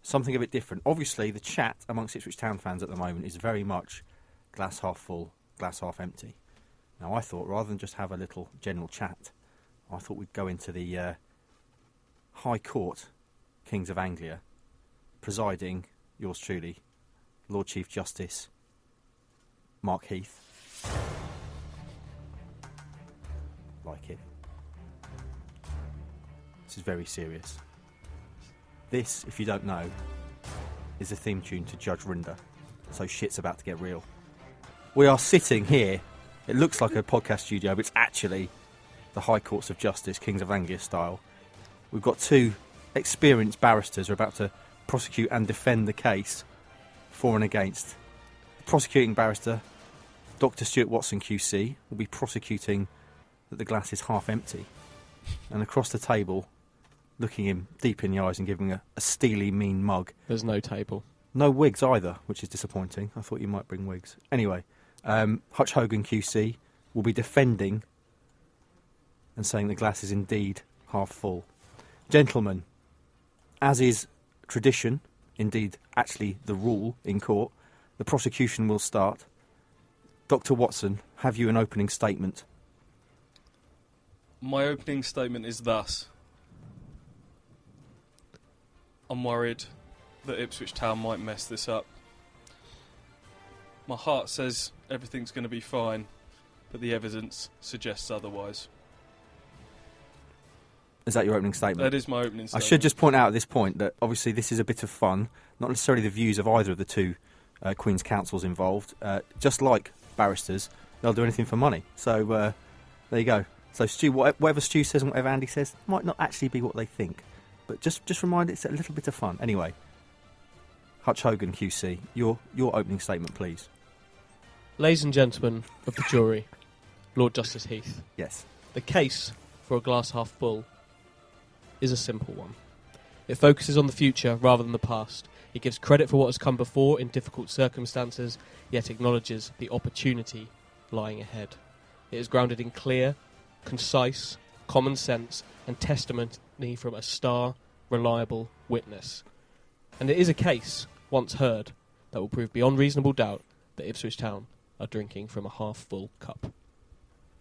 something a bit different. Obviously, the chat amongst Ipswich Town fans at the moment is very much glass half full, glass half empty. Now, I thought rather than just have a little general chat, I thought we'd go into the High Court, Kings of Anglia, presiding, yours truly, Lord Chief Justice Mark Heath. Like it. This is very serious. This, if you don't know, is the theme tune to Judge Rinder. So shit's about to get real. We are sitting here. It looks like a podcast studio, but it's actually the High Courts of Justice, Kings of Anglia style. We've got two experienced barristers who are about to prosecute and defend the case for and against. The prosecuting barrister, Dr. Stuart Watson QC, will be prosecuting that the glass is half empty. And across the table, looking him deep in the eyes and giving a steely, mean mug. There's no table. No wigs either, which is disappointing. I thought you might bring wigs. Anyway, Hutch Hogan QC will be defending and saying the glass is indeed half full. Gentlemen, as is tradition, indeed actually the rule in court, the prosecution will start. Dr. Watson, have you an opening statement? My opening statement is thus. I'm worried that Ipswich Town might mess this up. My heart says everything's going to be fine, but the evidence suggests otherwise. Is that your opening statement? That is my opening statement. I should just point out at this point that obviously this is a bit of fun, not necessarily the views of either of the two Queen's Counsels involved. Just like barristers, they'll do anything for money. So there you go. So Stu, whatever Stu says and whatever Andy says might not actually be what they think. But just remind it's a little bit of fun. Anyway, Hutch Hogan QC, your opening statement, please. Ladies and gentlemen of the jury, Lord Justice Heath. Yes. The case for a glass half full is a simple one. It focuses on the future rather than the past. It gives credit for what has come before in difficult circumstances, yet acknowledges the opportunity lying ahead. It is grounded in clear, concise, common sense and testimony from a star, reliable witness. And it is a case, once heard, that will prove beyond reasonable doubt that Ipswich Town are drinking from a half-full cup.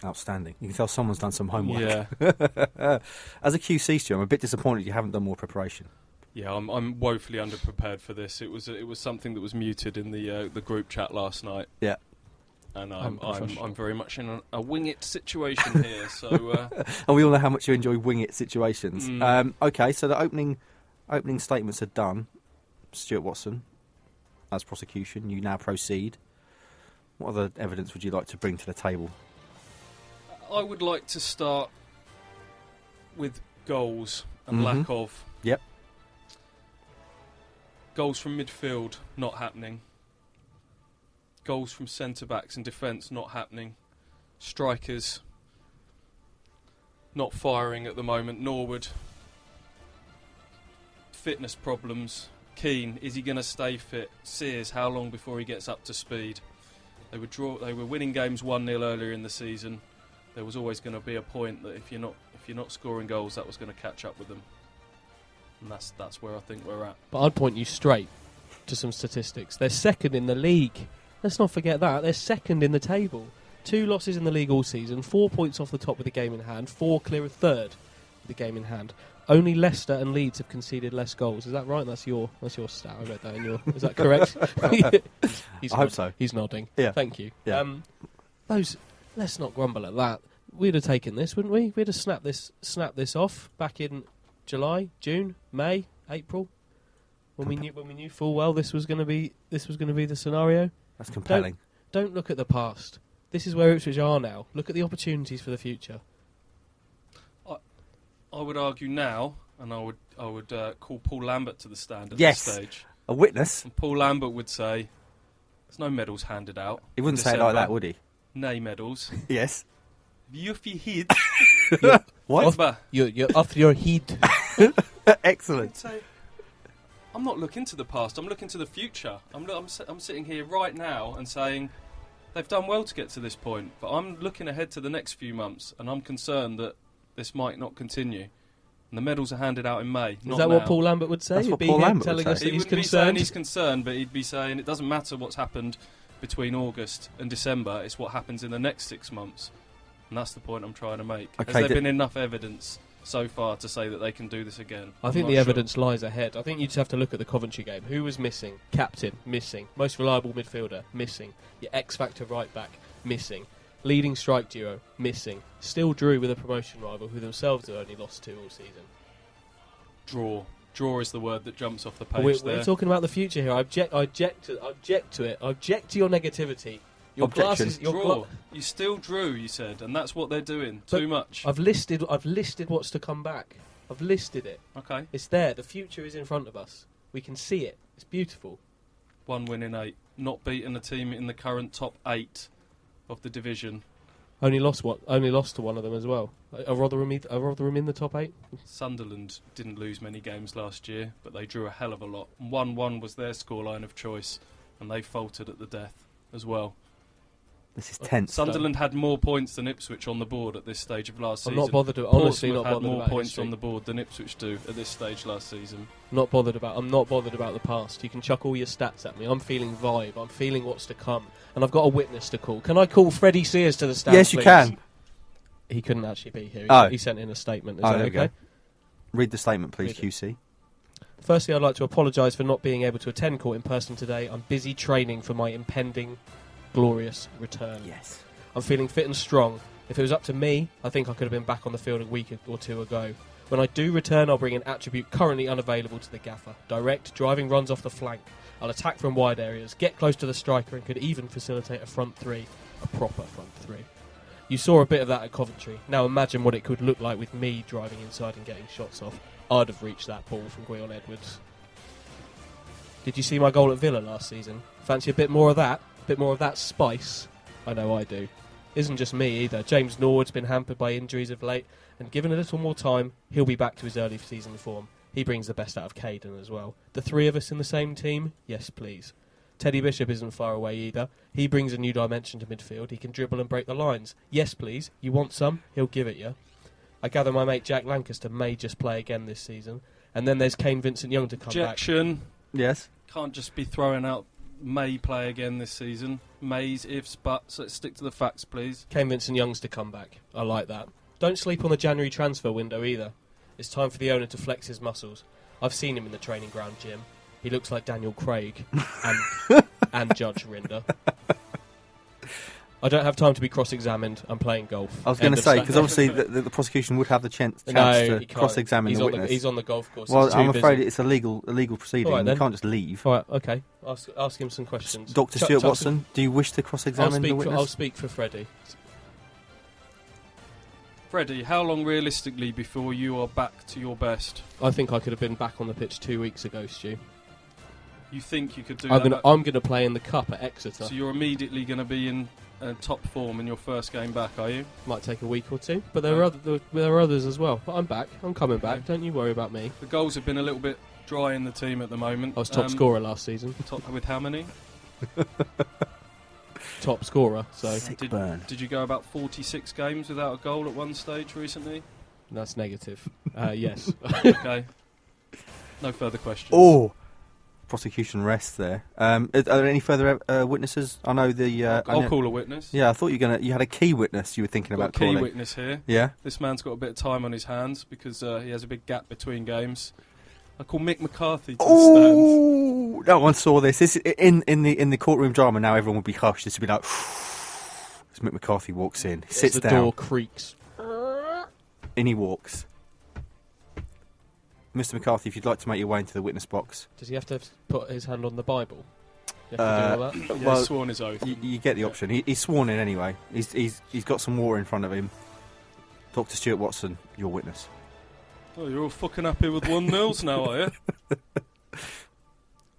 Outstanding. You can tell someone's done some homework. Yeah. As a QC, Stu, I'm a bit disappointed you haven't done more preparation. Yeah, I'm woefully underprepared for this. It was something that was muted in the group chat last night. Yeah. And I'm very much in a wing it situation here. So and we all know how much you enjoy wing it situations. Okay, so the opening statements are done. Stuart Watson, as prosecution, you now proceed. What other evidence would you like to bring to the table? I would like to start with goals and lack of. Yep. Goals from midfield not happening. Goals from centre-backs and defence not happening. Strikers not firing at the moment. Norwood. Fitness problems. Keane, is he going to stay fit? Sears, how long before he gets up to speed? They were winning games 1-0 earlier in the season. There was always going to be a point that if you're not scoring goals, that was going to catch up with them. And that's where I think we're at. But I'd point you straight to some statistics. They're second in the league. Let's not forget that. They're second in the table. 2 losses in the league all season, 4 points off the top with the game in hand, 4 clear of third with the game in hand. Only Leicester and Leeds have conceded less goals. Is that right? That's your stat. I read that in your... Is that correct? I hope so. He's nodding. Yeah. Thank you. Yeah. Let's not grumble at that. We'd have taken this, wouldn't we? We'd have snapped this off back in July, June, May, April, when we knew full well this was going to be the scenario. That's compelling. Don't look at the past. This is where Ipswich are now. Look at the opportunities for the future. I would argue now, and I would call Paul Lambert to the stand at yes, this stage. A witness. And Paul Lambert would say, "There's no medals handed out." He wouldn't say it like that, would he? Nay, medals. Yes. Yuffie head. What? You're off your head. Excellent. So, I'm not looking to the past. I'm looking to the future. I'm sitting here right now and saying they've done well to get to this point, but I'm looking ahead to the next few months, and I'm concerned that this might not continue. And the medals are handed out in May. Is that what Paul Lambert would say? That's He'd what be Paul here Lambert telling would us say. that He he's wouldn't be saying concerned. he's concerned, but he'd be saying it doesn't matter what's happened between August and December, it's what happens in the next 6 months. And that's the point I'm trying to make. Okay, Has there been enough evidence so far to say that they can do this again? I think the evidence lies ahead. I think you just have to look at the Coventry game. Who was missing? Captain, missing. Most reliable midfielder, missing. Your X-factor right back, missing. Leading strike duo, missing. Still drew with a promotion rival who themselves have only lost 2 all season. Draw is the word that jumps off the page there. We're talking about the future here. I object to it. I object to your negativity. Your Objection. glasses. Draw. You still drew, you said, and that's what they're doing. But Too much. I've listed what's to come back. I've listed it. Okay. It's there. The future is in front of us. We can see it. It's beautiful. 1 win in 8. Not beating a team in the current top 8 of the division. Only lost to one of them as well. Are Rotherham in the top 8? Sunderland didn't lose many games last year, but they drew a hell of a lot. 1-1 was their scoreline of choice, and they faltered at the death as well. This is tense. Sunderland had more points than Ipswich on the board at this stage of last I'm season. not bothered. Honestly, Portsmouth not had bothered more about points history. on the board than Ipswich do at this stage last season. I'm not bothered about the past. You can chuck all your stats at me. I'm feeling vibe. I'm feeling what's to come, and I've got a witness to call. Can I call Freddie Sears to the stand? Yes, you please? can. He couldn't actually be here. Oh. He sent in a statement. Is Oh, that there we okay? go. Read the statement, please, Read it. QC. Firstly, I'd like to apologise for not being able to attend court in person today. I'm busy training for my impending glorious return. Yes. I'm feeling fit and strong. If it was up to me, I think I could have been back on the field a week or 2 ago. When I do return, I'll bring an attribute currently unavailable to the gaffer. Direct, driving runs off the flank. I'll attack from wide areas, get close to the striker, and could even facilitate a front 3. A proper front 3. You saw a bit of that at Coventry. Now imagine what it could look like with me driving inside and getting shots off. I'd have reached that ball from Gwion Edwards. Did you see my goal at Villa last season? Fancy a bit more of that? A bit more of that spice? I know I do. Isn't just me either. James Norwood's been hampered by injuries of late, and given a little more time, he'll be back to his early season form. He brings the best out of Caden as well. The 3 of us in the same team? Yes, please. Teddy Bishop isn't far away either. He brings a new dimension to midfield. He can dribble and break the lines. Yes, please. You want some? He'll give it you. I gather my mate Jack Lancaster may just play again this season. And then there's Kane Vincent-Young to come Objection. Yes. Can't just be throwing out may play again this season. Mays, ifs, buts. Let's stick to the facts, please. back. Kane Vincent-Young's to come back. I like that. Don't sleep on the January transfer window either. It's time for the owner to flex his muscles. I've seen him in the training ground gym. He looks like Daniel Craig and Judge Rinder. I don't have time to be cross-examined. I'm playing golf. I was going to say, because obviously the prosecution would have the chance to cross-examine the witness. He's on the golf course. Well, He's too I'm afraid busy. it's a legal proceeding. All right, You then. can't just leave. All right, okay. Ask him some questions. Dr. Stuart Watson, do you wish to cross-examine the witness? I'll speak for Freddie. Freddie, how long realistically before you are back to your best? I think I could have been back on the pitch 2 weeks ago, Stu. You think you could do I'm that? going to play in the cup at Exeter. So you're immediately going to be in top form in your first game back, are you? Might take a week or 2, but there are others as well. But I'm back. I'm coming back. Don't you worry about me. The goals have been a little bit dry in the team at the moment. I was top scorer last season. With how many? Top scorer. So Sick burn. Did you go about 46 games without a goal at one stage recently? that's negative. Yes. Okay. No further questions. Oh! Prosecution rests there. Are there any further witnesses? I know the... I'll call a witness. Yeah, I thought you had a key witness you were thinking Got about a key calling. witness here. Yeah? This man's got a bit of time on his hands because he has a big gap between games. I call Mick McCarthy to the stands. Oh, no one saw this. This in the courtroom drama. Now everyone would be hushed. This would be like, as Mick McCarthy walks in, he sits the down, door creaks. in he walks. Mr. McCarthy, if you'd like to make your way into the witness box, Does he have to put his hand on the Bible? You have to do all that? Yeah, well, he's sworn his oath. you get the option. He's sworn in anyway. He's got some water in front of him. Dr. Stuart Watson, your witness. Oh, you're all fucking happy with 1-0 now, are you?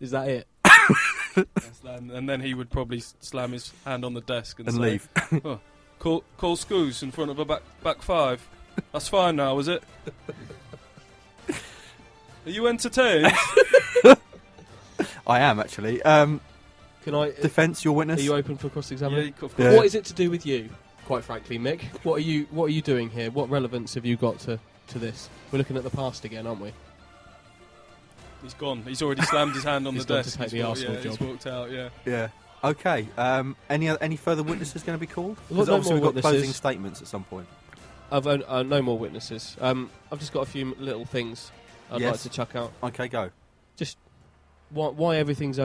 Is that it? And then he would probably slam his hand on the desk and say, leave. Oh, call Scoos in front of a back 5. That's fine now, is it? Are you entertained? I am actually. Can I? Defence, your witness. Are you open for cross-examination? Of course. Yeah. What is it to do with you? Quite frankly, Mick, what are you doing here? What relevance have you got to to this. We're looking at the past again, aren't we? He's gone. He's already slammed his hand on He's the gone desk. to take the Arsenal job. He's walked out, yeah. Yeah. Okay. Any further witnesses going to be called? We've got Because no obviously more we've got closing witnesses. statements at some point. I've no more witnesses. I've just got a few little things I'd Yes. like to chuck out. Okay, go. Just why everything's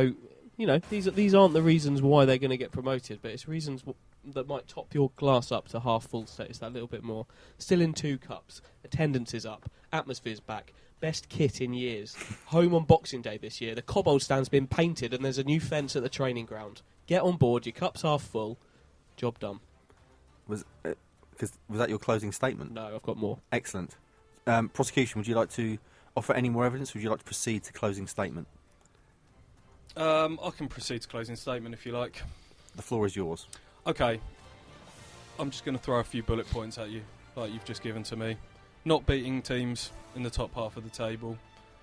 these aren't the reasons why they're going to get promoted, but it's reasons that might top your glass up to half full status that little bit more. Still in 2 cups, attendance is up, atmosphere's back, best kit in years, home on Boxing Day this year, the Cobbold stand's been painted and there's a new fence at the training ground. Get on board, your cup's half full, job done. Was that your closing statement? No, I've got more. Excellent. Prosecution, would you like to offer any more evidence? Would you like to proceed to closing statement? I can proceed to closing statement if you like. The floor is yours. Okay. I'm just going to throw a few bullet points at you, like you've just given to me. Not beating teams in the top half of the table.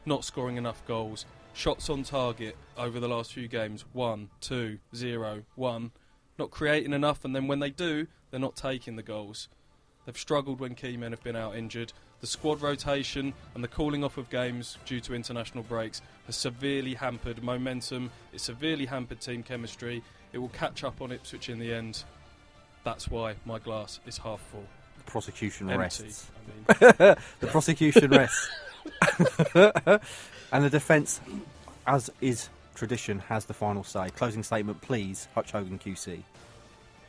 Not scoring enough goals. Shots on target over the last few games. 1, 2, 0, 1. Not creating enough, and then when they do, they're not taking the goals. They've struggled when key men have been out injured. The squad rotation and the calling off of games due to international breaks has severely hampered momentum. It's severely hampered team chemistry. It will catch up on Ipswich in the end. That's why my glass is half full. The prosecution Empty, rests. I mean. The prosecution rests. And the defence, as is tradition, has the final say. Closing statement, please, Hutch Hogan QC.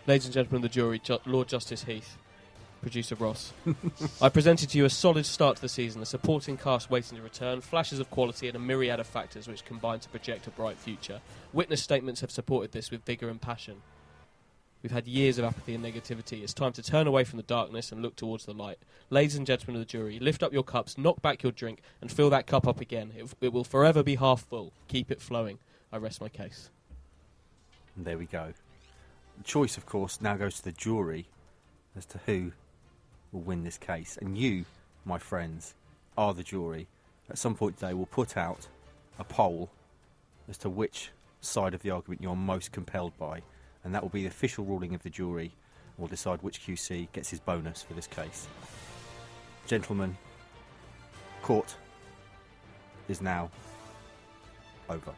Ladies and gentlemen of the jury, Lord Justice Heath, producer Ross. I presented to you a solid start to the season, a supporting cast waiting to return, flashes of quality and a myriad of factors which combine to project a bright future. Witness statements have supported this with vigour and passion. We've had years of apathy and negativity. It's time to turn away from the darkness and look towards the light. Ladies and gentlemen of the jury, lift up your cups, knock back your drink and fill that cup up again. It will forever be half full. Keep it flowing. I rest my case. And there we go. The choice, of course, now goes to the jury as to who will win this case. And you, my friends, are the jury. At some point today, we'll put out a poll as to which side of the argument you're most compelled by. And that will be the official ruling of the jury. We'll decide which QC gets his bonus for this case. Gentlemen, court is now over.